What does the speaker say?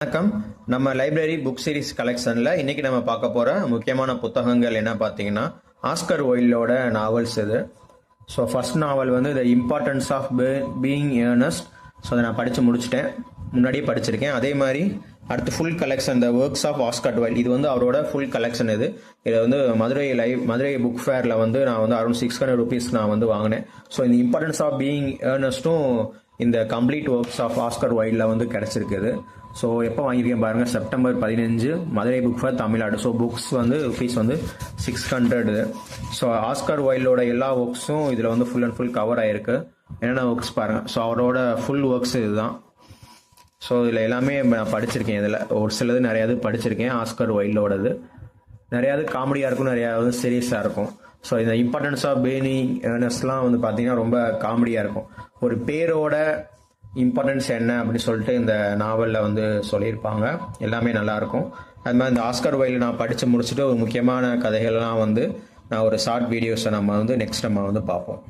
வணக்கம். நம்ம library book series கலெக்ஷனில் இன்றைக்கி நம்ம பார்க்க போகிற முக்கியமான புத்தகங்கள் என்ன பார்த்தீங்கன்னா ஆஸ்கர் ஒயில்டோட நாவல்ஸ் இது. ஸோ ஃபர்ஸ்ட் நாவல் வந்து the importance of being earnest. So அதை நான் படித்து முடிச்சிட்டேன், முன்னாடியே படிச்சிருக்கேன். அதே மாதிரி அடுத்து full collection the works of Oscar Wilde, இது வந்து அவரோட ஃபுல் கலெக்ஷன். இதை வந்து மதுரை புக் ஃபேரில் வந்து நான் வந்து அரௌண்ட் 600 rupees நான் வந்து வாங்கினேன். ஸோ இந்த இம்பார்ட்டன்ஸ் ஆஃப் பீயிங் ஏர்னஸ்ட்டும் இந்த கம்ப்ளீட் ஒர்க்ஸ் ஆஃப் ஆஸ்கர் ஒயில்டில் வந்து கிடச்சிருக்குது. ஸோ எப்போ வாங்கியிருக்கேன் பாருங்கள், September 15 Madurai book fair Tamil Nadu. So books வந்து ஃபீஸ் வந்து 600. ஸோ ஆஸ்கர் ஒயில்டோட எல்லா ஒர்க்ஸும் இதில் வந்து ஃபுல் அண்ட் ஃபுல் கவர் ஆகிருக்கு. என்னென்ன ஒர்க்ஸ் பாருங்கள். ஸோ அவரோட ஃபுல் ஒர்க்ஸ் இதுதான். ஸோ இதில் எல்லாமே நான் படிச்சிருக்கேன். இதில் ஒரு சிலது நிறையாது படிச்சிருக்கேன். ஆஸ்கர் ஒயில்டோடது நிறையாவது காமெடியாக இருக்கும், நிறையாவது சீரியஸாக இருக்கும். ஸோ இந்த இம்பார்ட்டன்ஸ் ஆஃப் பீயிங் ஏர்னஸ்ட்லாம் வந்து பார்த்தீங்கன்னா ரொம்ப காமெடியாக இருக்கும். ஒரு பேரோட இம்பார்ட்டன்ஸ் என்ன அப்படின்னு சொல்லிட்டு இந்த நாவலில் வந்து சொல்லியிருப்பாங்க. எல்லாமே நல்லாயிருக்கும். அது மாதிரி இந்த ஆஸ்கர் ஒயில்ட் நான் படித்து முடிச்சுட்டு ஒரு முக்கியமான கதைகள்லாம் வந்து நான் ஒரு ஷார்ட் வீடியோஸை நம்ம வந்து நெக்ஸ்ட் நம்ம வந்து பார்ப்போம்.